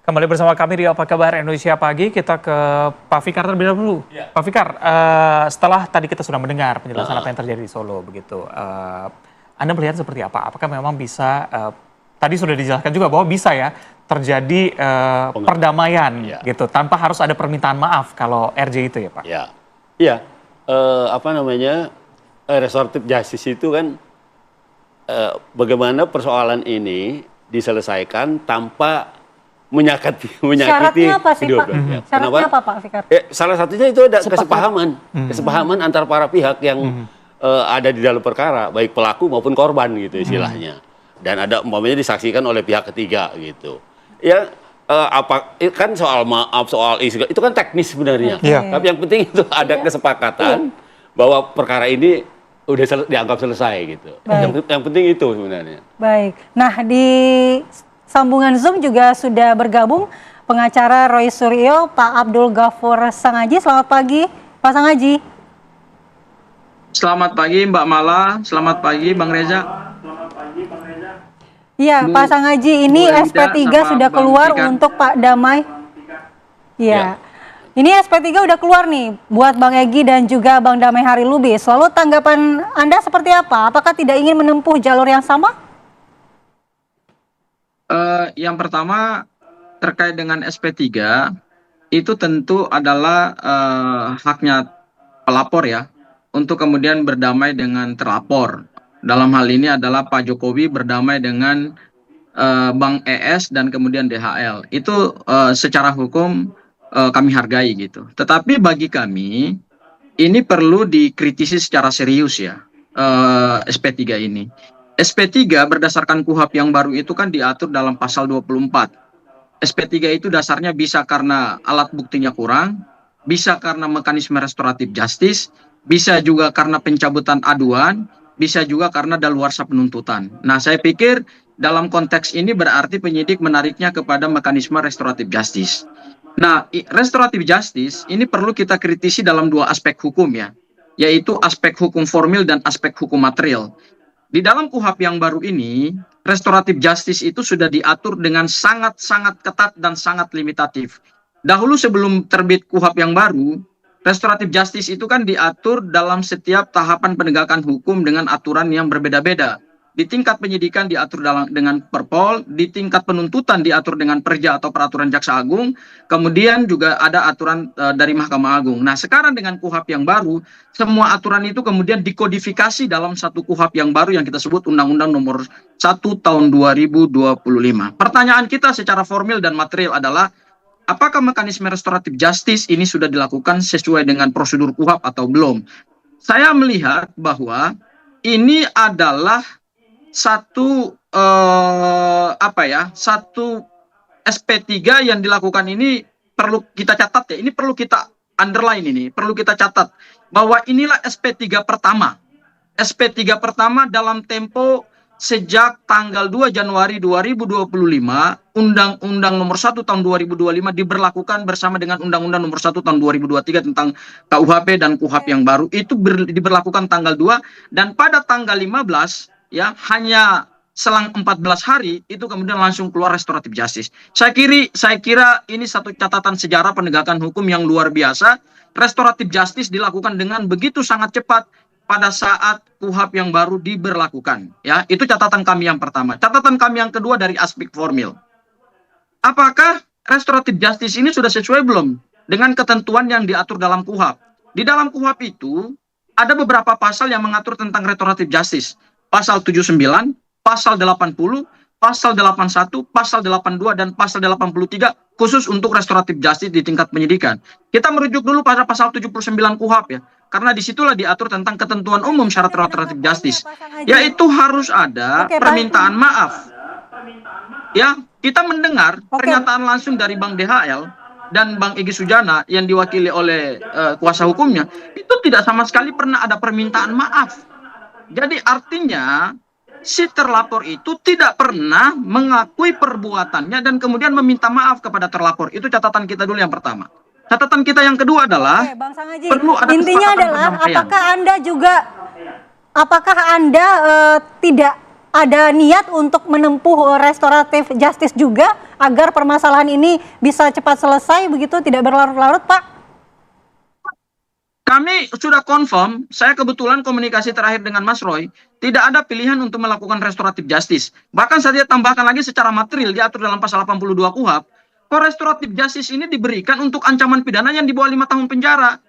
Kembali bersama kami di Apa Kabar Indonesia Pagi, kita ke Pak Fikar terlebih dahulu. Pak Fikar, setelah tadi kita sudah mendengar penjelasan apa yang terjadi di Solo, begitu, Anda melihat seperti apa? Apakah memang bisa, tadi sudah dijelaskan juga bahwa bisa ya terjadi perdamaian gitu, tanpa harus ada permintaan maaf kalau RJ itu ya Pak? Iya, apa namanya, restoratif justice itu kan bagaimana persoalan ini diselesaikan tanpa menyakiti syaratnya apa sih Pak? Syaratnya apa Pak Fikar? Salah satunya itu ada kesepahaman antar para pihak yang ada di dalam perkara, baik pelaku maupun korban gitu istilahnya. Dan ada umpamanya disaksikan oleh pihak ketiga gitu. Ya kan soal maaf, soal isu itu kan teknis sebenarnya. Tapi yang penting itu ada kesepakatan bahwa perkara ini udah dianggap selesai gitu. Yang penting itu sebenarnya. Baik. Nah, di sambungan Zoom juga sudah bergabung pengacara Roy Suryo, Pak Abdul Ghafur Sangaji. Selamat pagi, Pak Sangaji. Selamat pagi Mbak Mala, selamat pagi Bang Reza. Iya, Pak Sangaji, ini SP3 sudah keluar untuk Pak Damai. Iya. Ini SP3 udah keluar nih buat Bang Egy dan juga Bang Damai Hari Lubis. Lalu tanggapan Anda seperti apa? Apakah tidak ingin menempuh jalur yang sama? Yang pertama terkait dengan SP3 itu tentu adalah haknya pelapor ya untuk kemudian berdamai dengan terlapor. Dalam hal ini adalah Pak Jokowi berdamai dengan Bang ES dan kemudian DHL. Itu secara hukum kami hargai gitu. Tetapi bagi kami ini perlu dikritisi secara serius ya, SP3 ini. SP3 berdasarkan KUHP yang baru itu kan diatur dalam pasal 24. SP3 itu dasarnya bisa karena alat buktinya kurang, bisa karena mekanisme restoratif justice, bisa juga karena pencabutan aduan, bisa juga karena daluarsa penuntutan. Nah, saya pikir dalam konteks ini berarti penyidik menariknya kepada mekanisme restoratif justice. Nah, restoratif justice ini perlu kita kritisi dalam dua aspek hukum ya, yaitu aspek hukum formil dan aspek hukum material. Di dalam KUHP yang baru ini, restoratif justice itu sudah diatur dengan sangat-sangat ketat dan sangat limitatif. Dahulu sebelum terbit KUHP yang baru, restoratif justice itu kan diatur dalam setiap tahapan penegakan hukum dengan aturan yang berbeda-beda. Di tingkat penyidikan diatur dengan Perpol, di tingkat penuntutan diatur dengan Perja atau Peraturan Jaksa Agung, kemudian juga ada aturan dari Mahkamah Agung. Nah, sekarang dengan KUHP yang baru, semua aturan itu kemudian dikodifikasi dalam satu KUHP yang baru yang kita sebut Undang-Undang Nomor 1 Tahun 2025. Pertanyaan kita secara formil dan material adalah, apakah mekanisme restoratif justice ini sudah dilakukan sesuai dengan prosedur KUHP atau belum? Saya melihat bahwa ini adalah satu SP3 yang dilakukan ini perlu kita catat ya, ini perlu kita underline, ini perlu kita catat bahwa inilah SP3 pertama. SP3 pertama dalam tempo sejak tanggal 2 Januari 2025 Undang-Undang Nomor 1 Tahun 2025 diberlakukan bersama dengan Undang-Undang Nomor 1 Tahun 2023 tentang KUHP dan KUHP yang baru itu diberlakukan tanggal 2, dan pada tanggal 15 ya, hanya selang 14 hari itu kemudian langsung keluar restoratif justice. Saya kira ini satu catatan sejarah penegakan hukum yang luar biasa. Restoratif justice dilakukan dengan begitu sangat cepat pada saat KUHP yang baru diberlakukan. Ya, itu catatan kami yang pertama. Catatan kami yang kedua dari aspek formil. Apakah restoratif justice ini sudah sesuai belum dengan ketentuan yang diatur dalam KUHP? Di dalam KUHP itu ada beberapa pasal yang mengatur tentang restoratif justice. Pasal 79, pasal 80, pasal 81, pasal 82, dan pasal 83 khusus untuk restoratif justice di tingkat penyidikan. Kita merujuk dulu pada pasal 79 KUHP ya, karena disitulah diatur tentang ketentuan umum syarat restoratif justice, yaitu harus ada permintaan maaf. Ya, kita mendengar pernyataan langsung dari Bang DHL dan Bang Egy Sujana yang diwakili oleh kuasa hukumnya, itu tidak sama sekali pernah ada permintaan maaf. Jadi artinya si terlapor itu tidak pernah mengakui perbuatannya dan kemudian meminta maaf kepada terlapor. Itu catatan kita dulu yang pertama. Catatan kita yang kedua adalah Bang Sangaji, perlu ada intinya adalah apakah Anda tidak ada niat untuk menempuh restoratif justice juga agar permasalahan ini bisa cepat selesai begitu, tidak berlarut-larut, Pak? Kami sudah confirm, saya kebetulan komunikasi terakhir dengan Mas Roy, tidak ada pilihan untuk melakukan restoratif justice. Bahkan saya tambahkan lagi secara material diatur dalam pasal 82 KUHP, restoratif justice ini diberikan untuk ancaman pidana yang di bawah 5 tahun penjara.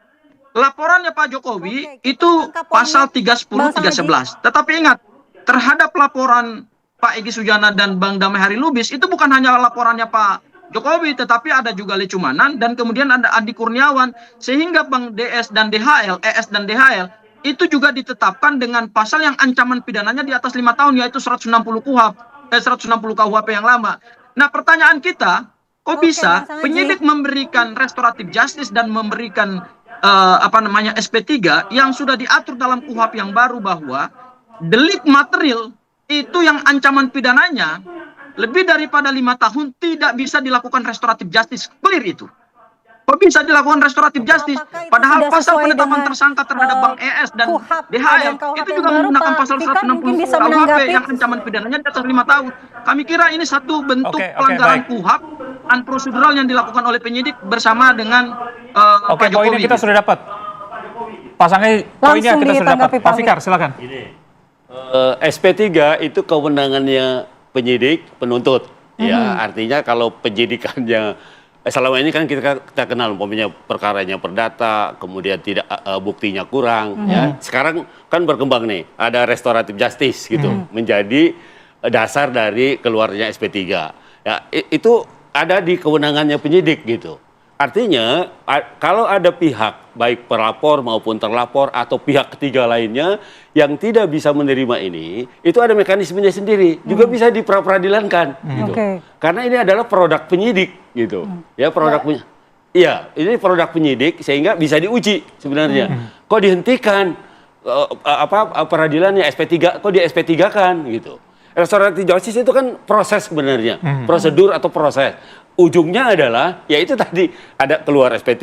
Laporannya Pak Jokowi itu pasal 310, 311. Tetapi ingat, terhadap laporan Pak Egy Sujana dan Bang Damai Hari Lubis itu bukan hanya laporannya Pak Jokowi, tetapi ada juga Lecumanan dan kemudian ada Andi Kurniawan, sehingga Bang DS dan DHL, ES dan DHL itu juga ditetapkan dengan pasal yang ancaman pidananya di atas 5 tahun, yaitu 160 KUHP, 160 KUHP yang lama. Nah, pertanyaan kita, kok bisa penyidik memberikan restoratif justice dan memberikan SP3 yang sudah diatur dalam KUHP yang baru bahwa delik material itu yang ancaman pidananya lebih daripada 5 tahun tidak bisa dilakukan restoratif justice. Clear itu. Kok bisa dilakukan restoratif justice? Padahal pasal penetapan tersangka terhadap Bang ES dan DHL itu juga menggunakan pasal 160 KUHP yang ancaman pidananya di atas 5 tahun. Kami kira ini satu bentuk pelanggaran KUHP dan prosedural yang dilakukan oleh penyidik bersama dengan Pak Jokowi. Poinnya kita sudah dapat. Pasangnya poinnya kita sudah dapat. Pak Fikar, silakan. SP3 itu kewenangannya penyidik, penuntut. Ya, artinya kalau penyidikannya selama ini kan kita kenal umpamanya perkaranya perdata, kemudian tidak buktinya kurang, ya. Sekarang kan berkembang nih, ada restoratif justice gitu, menjadi dasar dari keluarnya SP3. Ya, itu ada di kewenangannya penyidik gitu. Artinya kalau ada pihak baik pelapor maupun terlapor atau pihak ketiga lainnya yang tidak bisa menerima ini, itu ada mekanismenya sendiri, juga bisa diperadilankan gitu. Karena ini adalah produk penyidik gitu. Ya, produk iya, ini produk penyidik sehingga bisa diuji sebenarnya. Kok dihentikan peradilannya SP3, kok di SP3 kan gitu. Restoratif justice itu kan proses sebenarnya, prosedur atau proses. Ujungnya adalah, ya itu tadi, ada keluar SP3,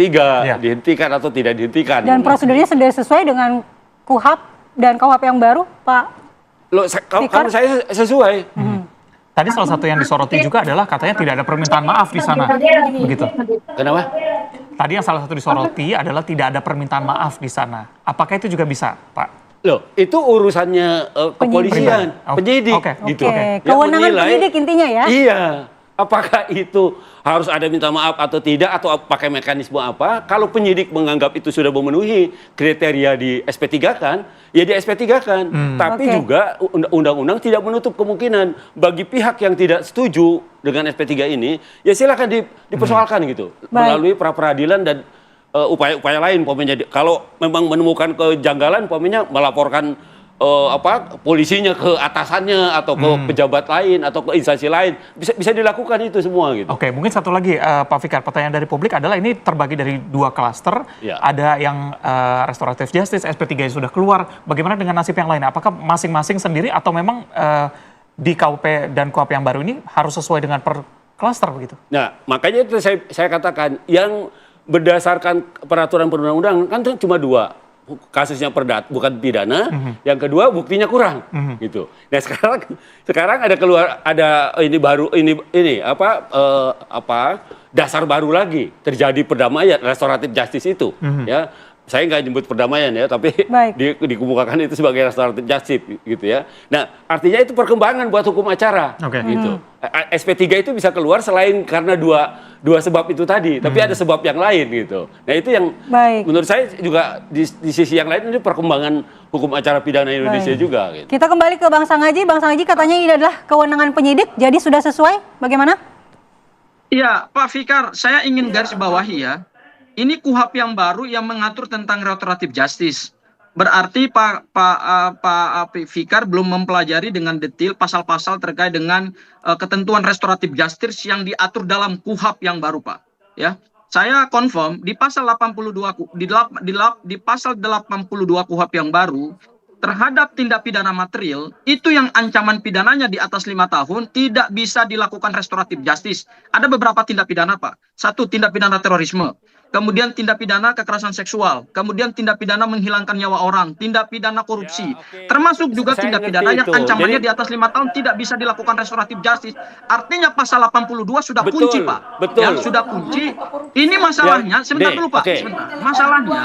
dihentikan atau tidak dihentikan. Dan prosedurnya sudah sesuai dengan KUHP dan KUHP yang baru, Pak? Loh, kalau saya sesuai. Tadi salah satu yang disoroti juga adalah katanya tidak ada permintaan maaf di sana, begitu. Kenapa? Tadi yang salah satu disoroti adalah tidak ada permintaan maaf di sana. Apakah itu juga bisa, Pak? Loh, itu urusannya kepolisian, penyidik, gitu. Kewenangan penyidik intinya ya? Iya. Apakah itu harus ada minta maaf atau tidak, atau pakai mekanisme apa? Kalau penyidik menganggap itu sudah memenuhi kriteria di SP3 kan, ya di SP3 kan. Tapi juga undang-undang tidak menutup kemungkinan bagi pihak yang tidak setuju dengan SP3 ini, ya silakan dipersoalkan gitu. Melalui pra-peradilan dan upaya-upaya lain. Kalau memang menemukan kejanggalan, melaporkan polisinya ke atasannya atau ke pejabat lain atau ke instansi lain, bisa dilakukan itu semua gitu. Oke, mungkin satu lagi Pak Fikar, pertanyaan dari publik adalah ini terbagi dari 2 klaster, ada yang restoratif justice, SP3 yang sudah keluar, bagaimana dengan nasib yang lain? Apakah masing-masing sendiri atau memang di KUP dan KUHP yang baru ini harus sesuai dengan per klaster begitu? Nah, makanya itu saya katakan yang berdasarkan peraturan perundang-undangan kan cuma 2. Kasusnya bukan pidana, yang kedua buktinya kurang, gitu. Nah sekarang ada dasar baru lagi terjadi perdamaian restoratif justice itu, ya. Saya nggak nyebut perdamaian ya, tapi dikemukakan itu sebagai restoratif justice gitu ya. Nah, artinya itu perkembangan buat hukum acara, gitu. SP3 itu bisa keluar selain karena dua sebab itu tadi, tapi ada sebab yang lain gitu. Nah, itu yang menurut saya juga di sisi yang lain ini perkembangan hukum acara pidana Indonesia juga. Gitu. Kita kembali ke Bang Sangaji. Bang Sangaji katanya ini adalah kewenangan penyidik, jadi sudah sesuai? Bagaimana? Iya, Pak Fikar, saya ingin garis bawahi ya. Ini KUHP yang baru yang mengatur tentang restoratif justice. Berarti Pak Fikar belum mempelajari dengan detail pasal-pasal terkait dengan ketentuan restoratif justice yang diatur dalam KUHP yang baru, Pak. Ya, saya confirm di pasal 82 di pasal 82 KUHP yang baru terhadap tindak pidana material itu yang ancaman pidananya di atas 5 tahun tidak bisa dilakukan restoratif justice. Ada beberapa tindak pidana, Pak. Satu, tindak pidana terorisme. Kemudian tindak pidana kekerasan seksual. Kemudian tindak pidana menghilangkan nyawa orang. Tindak pidana korupsi. Termasuk juga Saya tindak ngerti pidana yang itu. ancamannya Jadi- di atas 5 tahun tidak bisa dilakukan restoratif justice. Artinya pasal 82 sudah Betul, kunci, Pak. betul. Ya, sudah kunci. Ini masalahnya, sebentar Dek, dulu, Pak. oke. Sebentar. Masalahnya,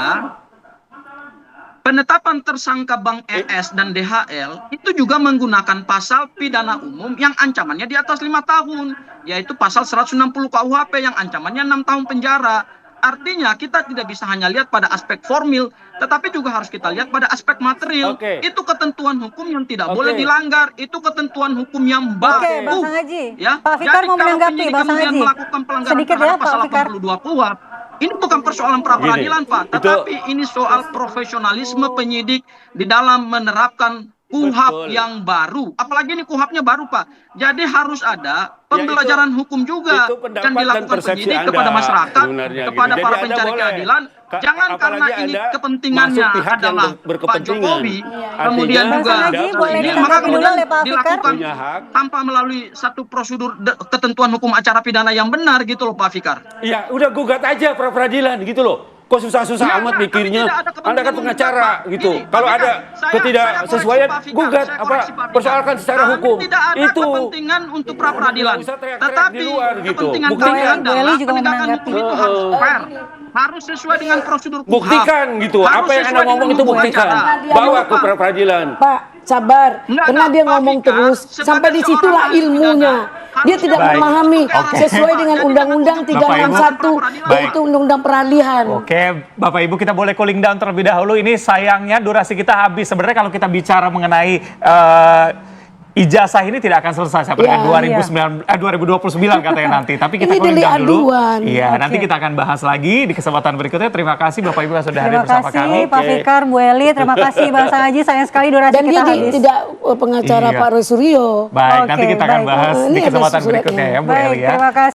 penetapan tersangka Bang ES dan DHL itu juga menggunakan pasal pidana umum yang ancamannya di atas 5 tahun, yaitu pasal 160 KUHP yang ancamannya 6 tahun penjara. Artinya kita tidak bisa hanya lihat pada aspek formil, tetapi juga harus kita lihat pada aspek material. Oke. Itu ketentuan hukum yang tidak Oke. boleh dilanggar, itu ketentuan hukum yang baku. Oke, Bang Sangaji. Ya, Pak Fikar jadi mau kalau menanggapi, penyidik Bang kemudian Sangaji. melakukan pelanggaran Sedikit ya, terhadap Pak pasal Fikar. 82 KUHP, ini bukan persoalan pra peradilan, Pak, Itu- tetapi ini soal profesionalisme penyidik di dalam menerapkan KUHP Betul. yang baru. Apalagi ini KUHP-nya baru, Pak. Jadi harus ada pembelajaran hukum juga itu pendapat yang dan dilakukan persepsi penyidik Anda kepada masyarakat, sebenarnya kepada gitu. para Jadi Anda pencari boleh. keadilan. Jangan karena Apalagi ini Anda kepentingannya masuk pihak yang adalah Pak berkepentingan. Jokowi, kemudian Artinya, juga Bang Sangaji, boleh ini, ditanggapi maka dulu kemudian oleh Pak Fikar? dilakukan Punya hak. tanpa melalui satu prosedur ketentuan hukum acara pidana yang benar gitu loh, Pak Fikar. Iya, udah gugat aja pra peradilan gitu loh. Kok susah-susah amat Enggak, mikirnya? kami tidak ada kepentingan Anda kan pengacara menggugat, Pak. gitu. Gini, Kalau Pak ada Fikar, saya ketidaksesuaian, koreksi Pak Fikar, gugat saya apa? koreksi Pak Fikar. Persoalkan secara Kami hukum. tidak ada Itu kepentingan untuk pra peradilan. Nggak usah teriak-teriak Tetapi di luar gitu. kepentingan Buktikan. kami Bu Eli adalah juga mau penegakan menanggapi. hukum itu harus fair. Harus sesuai dengan prosedur KUHP. buktikan gitu. Harus Apa yang sesuai Anda ngomong dengan itu hukum buktikan. acara. Bawa ke Pak. pra peradilan. Pak, sabar. Enggak, Karena dia Pak ngomong Fikar, terus. sebagai Sampai disitulah seorang ahli ilmunya. pidana, Dia harus tidak Baik. memahami Oke. sesuai dengan Jadi Undang-Undang Bapak Ibu. 361 Baik. yaitu Undang-Undang Peralihan. Oke, Bapak Ibu kita boleh cooling down terlebih dahulu. Ini sayangnya durasi kita habis. Sebenarnya kalau kita bicara mengenai ijazah ini tidak akan selesai sampai Ya, dengan 2029 katanya nanti. Tapi kita Ini cooling delik down dulu. aduan. Iya, Oke. nanti kita akan bahas lagi di kesempatan berikutnya. Terima kasih Bapak Ibu yang sudah hadir Terima bersama kami. kasih Pak Fikar, Bu Eli, terima kasih Bang Sangaji. Sayang sekali durasi Dan kita dia habis. tidak pengacara Iya. Pak Roy Suryo. Baik, nanti Oke, kita akan baik. bahas Ini di ada kesempatan suratnya. berikutnya ya Bu Baik, Eli ya. terima kasih.